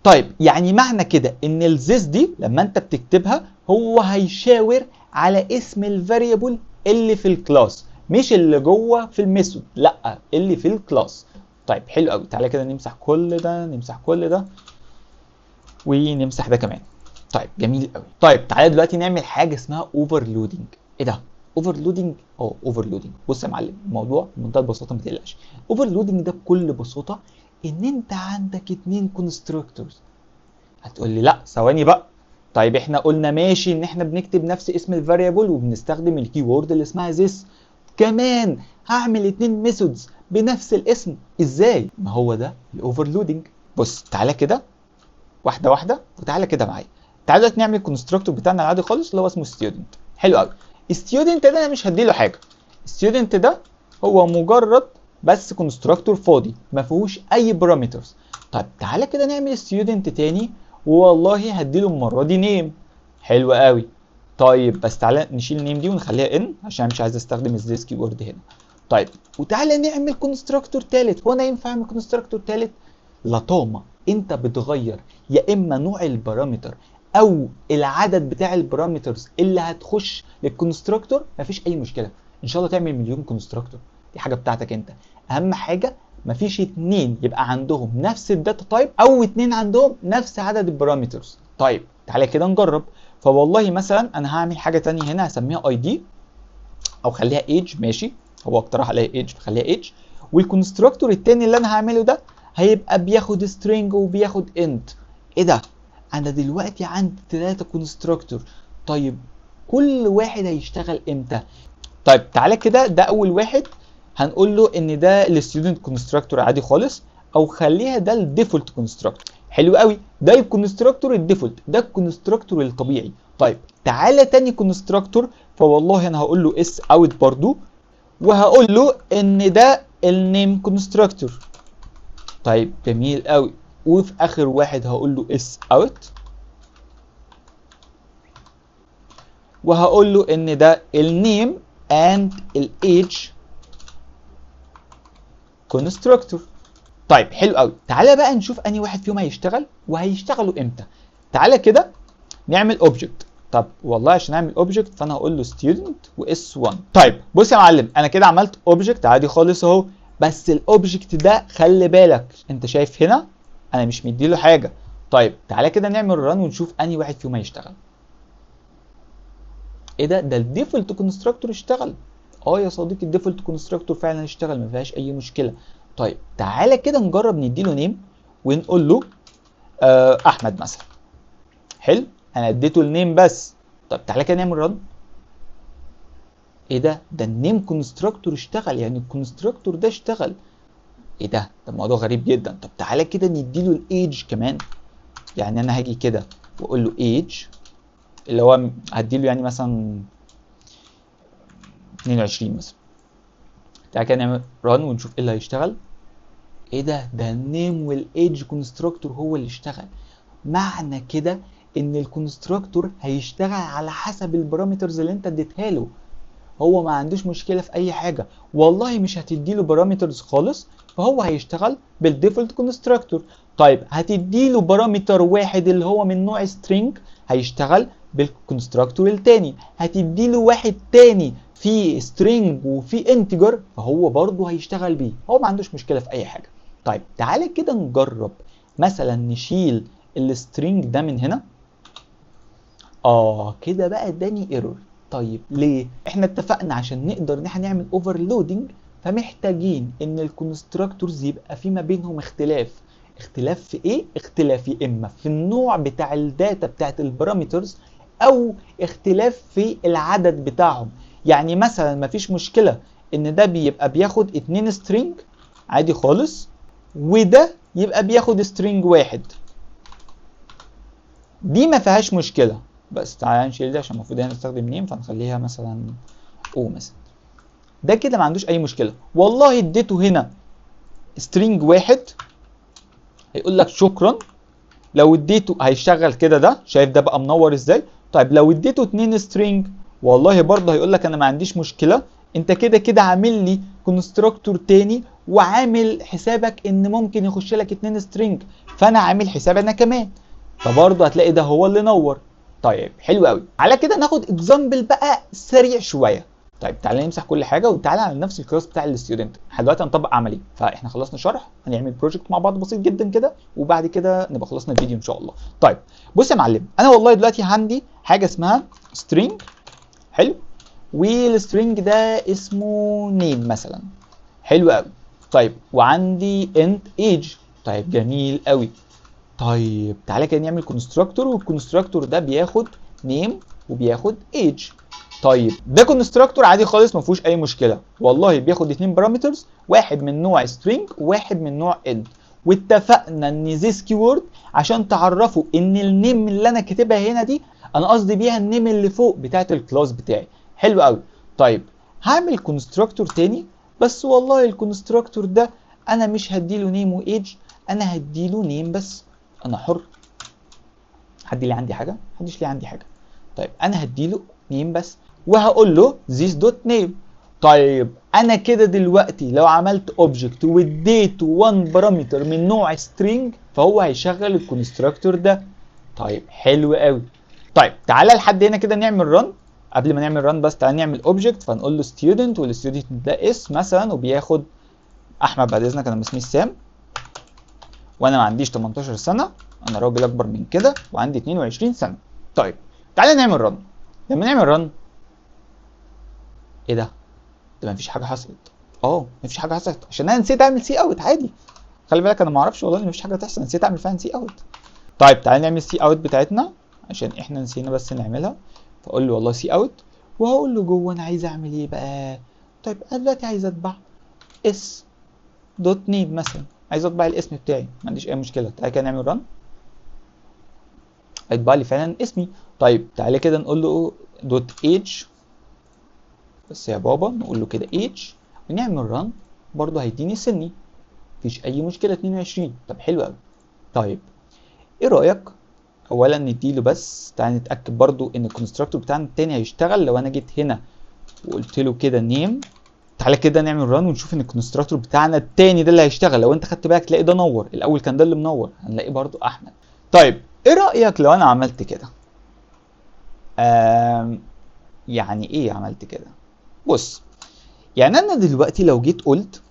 طيب يعني معنى كده ان الزيس دي لما انت بتكتبها هو هيشاور على اسم الفاريبل اللي في الكلاس، مش اللي جوه في الميثود، لا اللي في الكلاس. طيب حلو قوي، تعالى كده نمسح كل ده، نمسح كل ده ونمسح ده كمان. طيب جميل قوي. طيب تعالى دلوقتي نعمل حاجه اسمها اوفرلودنج. ايه ده اوفرلودنج؟ اوفرلودنج، بص يا معلم الموضوع بمنتهى البساطه، ما تقلقش. اوفرلودنج ده بكل بساطه ان انت عندك 2 كونستراكتورز. هتقول لي لا ثواني بقى، طيب احنا قلنا ماشي ان احنا بنكتب نفس اسم الفاريبل وبنستخدم الكي وورد اللي اسمها this، كمان هعمل 2 ميثودز بنفس الاسم ازاي؟ ما هو ده الاوفرلودنج. بص تعالى كده واحده واحده وتعالى كده معايا. تعالى دلوقتي نعمل الكونستراكتور بتاعنا العادي خالص اللي هو اسمه ستودنت. حلو قوي. الستودنت ده انا مش هديله حاجه، الستودنت ده هو مجرد بس كونستراكتور فاضي ما فيهوش اي بارامترز. طيب تعالى كده نعمل ستودنت تاني، والله هديله المره دي نيم. حلو قوي. طيب بس تعالى نشيل نيم دي ونخليها ان عشان مش عايز استخدم الزيس كي وورد هنا. طيب وتعالى نعمل كونستراكتور تالت. هو انا ينفع اعمل كونستراكتور تالت؟ لطامه انت بتغير يا اما نوع البارامتر او العدد بتاع البارامترز اللي هتخش للكونستراكتور، مفيش اي مشكله. ان شاء الله تعمل مليون كونستراكتور، دي حاجه بتاعتك انت. اهم حاجه مفيش 2 يبقى عندهم نفس الداتا تايب او 2 عندهم نفس عدد البارامترز. طيب تعالى كده نجرب. فوالله مثلا انا هعمل حاجه تانية هنا هسميها اي دي او خليها ايج، ماشي هو اقترح عليا ايج فخليها ايج. والكونستراكتور التاني اللي انا هعمله ده هيبقى بياخد string وبياخد int. ايه ده؟ انا دلوقتي عندي 3 كونستراكتور. طيب كل واحد هيشتغل امتى؟ طيب تعالى كده ده اول واحد هنقول له ان ده الستودنت كونستراكتور عادي خالص، او خليها ده الديفولت كونستراكتور. حلو قوي، ده الكونستراكتور الديفولت، ده الكونستراكتور الطبيعي. طيب تعالى تاني كونستراكتور، فوالله انا هقول له اس اوت برضو، وهقول له ان ده النيم كونستراكتور. طيب جميل قوي. وفي اخر واحد هقول له اس اوت، وهقول له ان ده النيم اند الايج كونستراكتور. طيب حلو قوي. تعالى بقى نشوف انهي واحد فيهم هيشتغل وهيشتغلوا امتى. تعالى كده نعمل اوبجكت. طب والله عشان اعمل اوبجكت فانا هقول له student واس 1. طيب بص يا معلم انا كده عملت اوبجكت عادي خالص اهو، بس الاوبجكت ده خلي بالك انت شايف هنا انا مش مديله حاجه. طيب تعالى كده نعمل ران ونشوف انهي واحد فيهم هيشتغل. ايه ده الديفولت كونستراكتور اشتغل. يا صديقي الديفولت كونستراكتور فعلا اشتغل ما فيهاش اي مشكله. طيب تعالى كده نجرب نديله نيم ونقول له احمد مثلا. حلو انا اديته النيم بس. طب تعالى كده نعمل رن. ايه ده النيم كونستراكتور اشتغل، يعني الكونستراكتور ده اشتغل. ايه ده الموضوع غريب جدا. طب تعالى كده نديله الايج كمان، يعني انا هاجي كده واقول له ايج اللي هو هديله يعني مثلا 22 مثلا. تعالى كده نعمل ران ونشوف ايه اللي هيشتغل. ايه ده النيم والايج كونستراكتور هو اللي اشتغل. معنى كده ان الكونستراكتور هيشتغل على حسب البارامترز اللي انت اديتها له، هو ما عندوش مشكله في اي حاجه. والله مش هتديله بارامترز خالص فهو هيشتغل بالديفولت كونستراكتور. طيب هتديله بارامتر واحد اللي هو من نوع string هيشتغل بالكونستراكتور التاني. هتديله واحد تاني في string وفي integer فهو برضه هيشتغل بيه، هو ما عندوش مشكله في اي حاجه. طيب تعالى كده نجرب مثلا نشيل السترينج ده من هنا. كده بقى اداني ايرور. طيب ليه؟ احنا اتفقنا عشان نقدر ان احنا نعمل اوفرلودنج فمحتاجين ان الكونستراكتورز يبقى في ما بينهم اختلاف. اختلاف في ايه؟ اختلاف يا اما في النوع بتاع الداتا بتاعت البارامترز او اختلاف في العدد بتاعهم. يعني مثلا مفيش مشكلة ان ده بيبقى بياخد 2 سترينج عادي خالص وده يبقى بياخد سترينج واحد، دي ما فيهاش مشكلة. بس تعالى نشيل دي عشان المفروض هنا نستخدم نيم فنخليها مثلا مثلا. ده كده ما عندوش اي مشكلة. والله اديته هنا سترينج واحد هيقول لك شكرا. لو اديته هيشغل كده، ده شايف ده بقى منور ازاي. طيب لو اديته 2 سترينج والله برضه هيقول لك انا ما عنديش مشكلة، انت كده كده عامل لي كونستراكتور تاني وعامل حسابك ان ممكن يخش لك 2 سترينج فانا عامل حساب انا كمان، فبرضه هتلاقي ده هو اللي نور. طيب حلو قوي. على كده ناخد اكزامبل بقى سريع شويه. طيب تعالى نمسح كل حاجه وتعالى على نفس الكلاس بتاع الستودنت. احنا دلوقتي هنطبق عملي، فاحنا خلصنا شرح، هنعمل بروجكت مع بعض بسيط جدا كده، وبعد كده نبقى خلصنا الفيديو ان شاء الله. طيب بص يا معلم، انا والله دلوقتي عندي حاجه اسمها string. حلو. والسترنج ده اسمه نيم مثلا. حلو قوي. طيب وعندي int age. طيب جميل قوي. طيب تعالى كده نعمل كونستراكتور، والكونستراكتور ده بياخد نيم وبياخد ايج. طيب ده كونستراكتور عادي خالص ما فيهوش اي مشكله، والله بياخد 2 بارامترز، واحد من نوع string وواحد من نوع int. واتفقنا ان this keyword عشان تعرفوا ان النيم اللي انا كاتبها هنا دي انا قصدي بيها النيم اللي فوق بتاعت الكلاس بتاعي. حلو قوي. طيب هعمل كونستراكتور تاني، بس والله الكونستراكتور ده انا مش هديله نيم وايج، انا هديله نيم بس. انا حر. حد ليه عندي حاجه؟ محدش ليه عندي حاجه. طيب انا هديله نيم بس، وهقول له this dot name. طيب انا كده دلوقتي لو عملت اوبجكت واديته 1 بارامتر من نوع string فهو هيشغل الكونستراكتور ده. طيب حلو قوي. طيب تعالى لحد هنا كده نعمل رن. قبل ما نعمل رن بس تعالى نعمل اوبجكت، فنقول له student، والستودنت ده اسم مثلا وبياخد احمد بعد اذنك، انا اسمي سام وانا ما عنديش 18 سنه، انا راجل اكبر من كده وعندي 22 سنه. طيب تعالى نعمل رن. لما نعمل رن، ايه ده؟ ده مفيش حاجه حصلت. مفيش حاجه حصلت عشان انا نسيت اعمل سي اوت. عادي، خلي بالك انا ما اعرفش والله ان مفيش حاجه تحصل، نسيت اعمل فيها سي اوت. طيب تعالى نعمل سي اوت بتاعتنا عشان احنا نسينا بس نعملها. فاقول له والله سي اوت، وهقول له جوه انا عايز اعمل ايه بقى. طيب انا دلوقتي عايز اطبع اس دوت نيم مثلا، عايز اطبع الاسم بتاعي، ما عنديش اي مشكله. تعالى كده نعمل رن، هيطبع لي فعلا اسمي. طيب تعالى كده نقول له دوت ايج بس يا بابا، نقول له كده ايج ونعمل رن، برضه هيديني سني، مفيش اي مشكله 22. طب حلو قوي. طيب ايه رايك اولا نديله بس، تعالى نتاكد برضه ان الكونستراكتور بتاعنا التاني هيشتغل. لو انا جيت هنا وقلت له كده نيم، تعالى كده نعمل ران ونشوف ان الكونستراكتور بتاعنا التاني ده اللي هيشتغل. لو انت خدت بالك تلاقي ده نور، الاول كان ده اللي منور، هنلاقي برضو احمد. طيب ايه رايك لو انا عملت كده؟ يعني ايه عملت كده؟ بص، يعني انا دلوقتي لو جيت قلت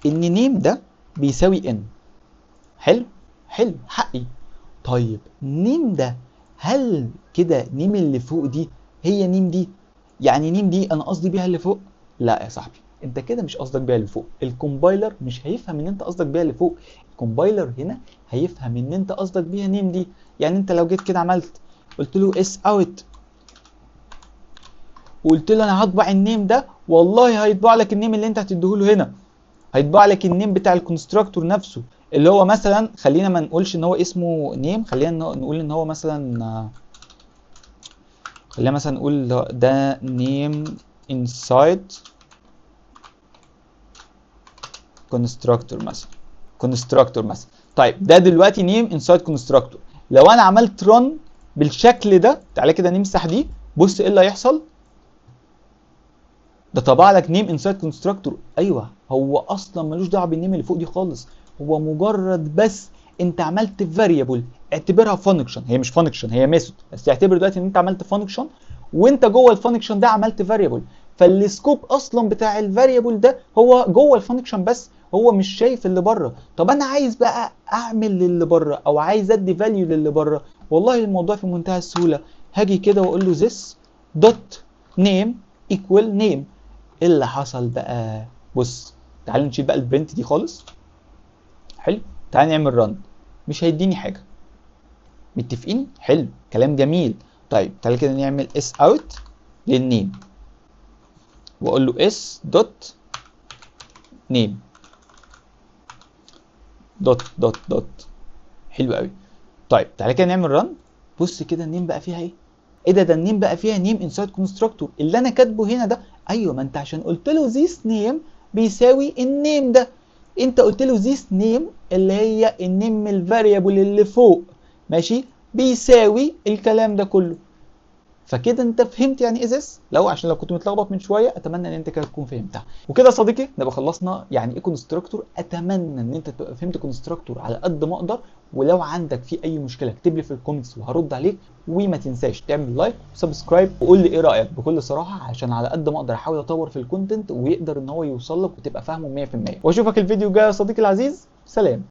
ان نيم ده بيساوي ان. حلو حلو حقي. طيب نيم ده، هل كده نيم اللي فوق دي هي نيم دي؟ يعني نيم دي انا قصدي بيها اللي فوق؟ لا يا صاحبي، انت كده مش قصدك بيها اللي فوق. الكومبايلر مش هيفهم ان انت قصدك بيها اللي فوق. الكومبايلر هنا هيفهم ان انت قصدك بيها نيم دي. يعني انت لو جيت كده عملت قلت له اس اوت وقلت له انا هطبع النيم ده، والله هيطبع لك النيم اللي انت هتديهوله هنا، هيطبع لك النيم بتاع الكونستراكتور نفسه، اللي هو مثلا خلينا ما نقولش ان هو اسمه نيم، خلينا نقول ان هو مثلا، خلينا مثلا نقول ده نيم inside constructor مثلا. طيب ده دلوقتي نيم inside constructor. لو انا عملت run بالشكل ده، تعالى كده نمسح دي، بص ايه اللي هيحصل. ده طبع لك نيم inside constructor. ايوه، هو اصلا ملوش دعوه بالنيم اللي فوق دي خالص، هو مجرد بس انت عملت فاريبل، اعتبرها فانكشن، هي مش فانكشن هي ميثود، بس اعتبر دلوقتي ان انت عملت فانكشن وانت جوه الفانكشن ده عملت فاريبل، فالسكوب اصلا بتاع الفاريبل ده هو جوه الفانكشن بس، هو مش شايف اللي بره. طب انا عايز بقى اعمل للي بره او عايز ادي فاليو للي بره، والله الموضوع في منتهى السهوله. هاجي كده واقول له this dot name equal name. ايه اللي حصل بقى؟ بص تعال نشيل بقى البرنت دي خالص. حلو. تعال نعمل رن، مش هيديني حاجه. متفقين؟ حلو، كلام جميل. طيب تعال كده نعمل اس اوت للنيم واقول له اس دوت نيم دوت. حلو قوي. طيب تعالى كده نعمل رن. بص كده النيم بقى فيها ايه؟ ايه ده النيم بقى فيها نيم انسايد كونستراكتور اللي انا كاتبه هنا ده. ايوه، ما انت عشان قلت له ذيس نيم بيساوي النيم ده، انت قلت له ذيس نيم اللي هي النيم الفاريبل اللي فوق، ماشي، بيساوي الكلام ده كله. فكده انت فهمت يعني ايه this، عشان لو كنت متلخبط من شويه اتمنى ان انت كده تكون فهمتها. وكده يا صديقي نبقى خلصنا يعني ايه كونستراكتور. اتمنى ان انت تبقى فهمت كونستراكتور على قد ما اقدر، ولو عندك في اي مشكله اكتب لي في الكومنتس وهرد عليك. وما تنساش تعمل لايك وسبسكرايب وقول لي ايه رايك بكل صراحه، عشان على قد ما اقدر احاول اطور في الكونتنت ويقدر ان هو يوصل لك وتبقى فاهمه 100%. واشوفك الفيديو الجاي يا صديقي العزيز، سلام.